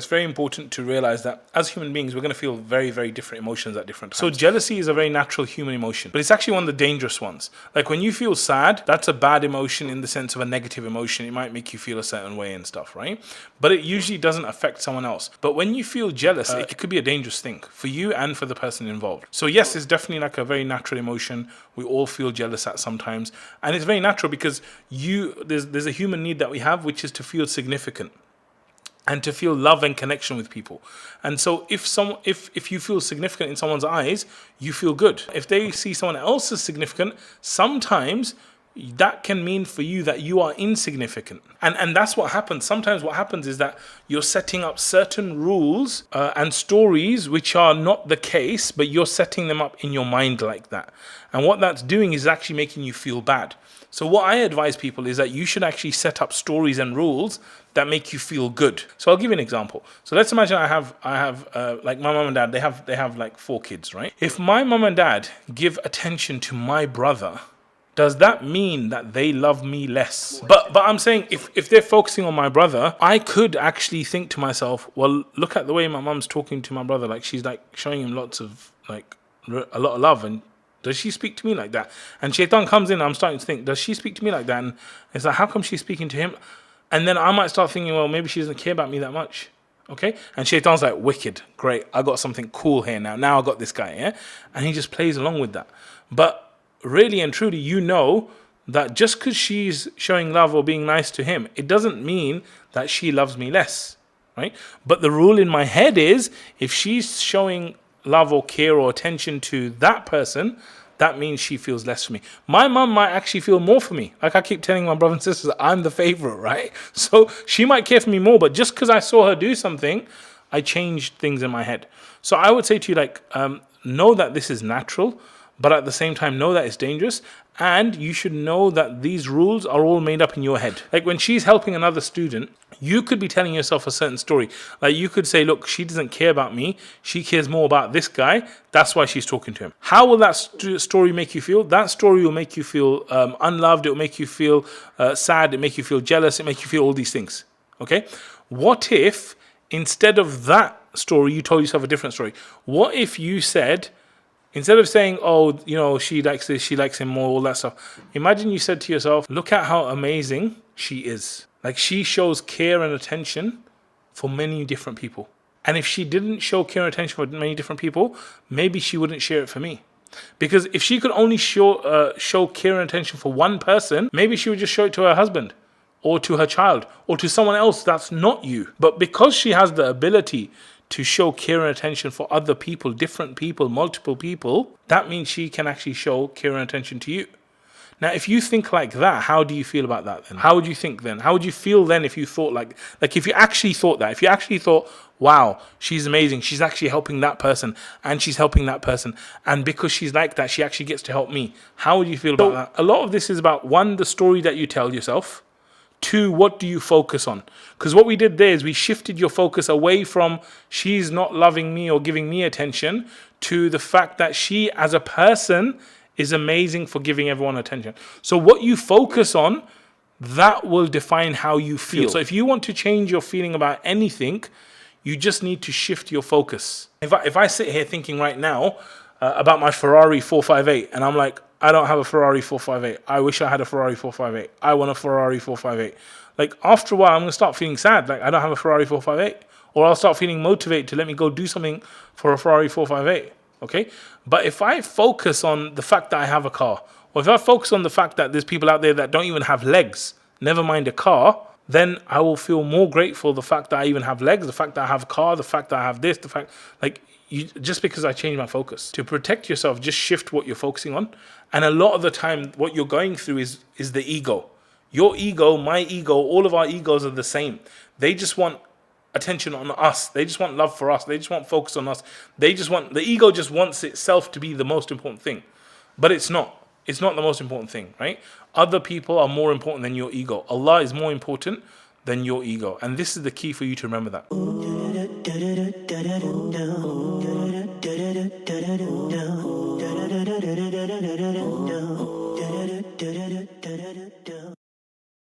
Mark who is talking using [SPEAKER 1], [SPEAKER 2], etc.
[SPEAKER 1] It's very important to realize that as human beings, we're going to feel very, very different emotions at different times. So jealousy is a very natural human emotion, but it's actually one of the dangerous ones. Like when you feel sad, that's a bad emotion in the sense of a negative emotion. It might make you feel a certain way and stuff, right? But it usually doesn't affect someone else. But when you feel jealous, it could be a dangerous thing for you and for the person involved. So yes, it's definitely like a very natural emotion. We all feel jealous at sometimes. And it's very natural because there's a human need that we have, which is to feel significant and to feel love and connection with people. And so if you feel significant in someone's eyes, you feel good. If they see someone else as significant, sometimes that can mean for you that you are insignificant. And that's what happens. Sometimes what happens is that you're setting up certain rules and stories which are not the case, but you're setting them up in your mind like that. And what that's doing is actually making you feel bad. So what I advise people is that you should actually set up stories and rules that make you feel good. So I'll give you an example. So let's imagine I have like my mom and dad, they have like 4 kids, right? If my mom and dad give attention to my brother, does that mean that they love me less? But I'm saying if they're focusing on my brother, I could actually think to myself, well, look at the way my mom's talking to my brother. Like she's like showing him lots of like a lot of love, and does she speak to me like that? And Shaitan comes in, I'm starting to think, does she speak to me like that? And it's like, how come she's speaking to him? And then I might start thinking, well, maybe she doesn't care about me that much. Okay? And Shaitan's like, wicked, great, I got something cool here now. Now I got this guy, yeah? And he just plays along with that. But really and truly, you know that just because she's showing love or being nice to him, it doesn't mean that she loves me less, right? But the rule in my head is, if she's showing love or care or attention to that person, that means she feels less for me. My mum might actually feel more for me. Like I keep telling my brothers and sisters, I'm the favorite, right? So she might care for me more, but just because I saw her do something, I changed things in my head. So I would say to you, like, know that this is natural, but at the same time, know that it's dangerous. And you should know that these rules are all made up in your head. Like when she's helping another student, you could be telling yourself a certain story. Like you could say, look, she doesn't care about me. She cares more about this guy. That's why she's talking to him. How will that story make you feel? That story will make you feel unloved. It will make you feel sad. It will make you feel jealous. It will make you feel all these things. Okay? What if instead of that story, you told yourself a different story? What if you said, instead of saying, oh, you know, she likes this, she likes him more, all that stuff. Imagine you said to yourself, look at how amazing she is. Like she shows care and attention for many different people. And if she didn't show care and attention for many different people, maybe she wouldn't share it for me. Because if she could only show care and attention for one person, maybe she would just show it to her husband or to her child or to someone else that's not you. But because she has the ability to show care and attention for other people, different people, multiple people, that means she can actually show care and attention to you. Now, if you think like that, how do you feel about that then? How would you think then? How would you feel then if you thought like if you actually thought that, if you actually thought, wow, she's amazing, she's actually helping that person and she's helping that person, and because she's like that, she actually gets to help me. How would you feel about that? A lot of this is about, 1, the story that you tell yourself. 2, what do you focus on? Because what we did there is we shifted your focus away from she's not loving me or giving me attention to the fact that she as a person is amazing for giving everyone attention. So what you focus on, that will define how you feel. So if you want to change your feeling about anything, you just need to shift your focus. If I sit here thinking right now about my Ferrari 458 and I'm like, I don't have a Ferrari 458. I wish I had a Ferrari 458. I want a Ferrari 458. Like after a while, I'm going to start feeling sad. Like I don't have a Ferrari 458. Or I'll start feeling motivated to let me go do something for a Ferrari 458. Okay? But if I focus on the fact that I have a car, or if I focus on the fact that there's people out there that don't even have legs, never mind a car, then I will feel more grateful the fact that I even have legs, the fact that I have a car, the fact that I have this, the fact, like, just because I changed my focus. To protect yourself, just shift what you're focusing on. And a lot of the time, what you're going through is the ego. Your ego, my ego, all of our egos are the same. They just want attention on us. They just want love for us. They just want focus on us. The ego just wants itself to be the most important thing. But it's not. It's not the most important thing, right? Other people are more important than your ego. Allah is more important than your ego. And this is the key for you to remember that.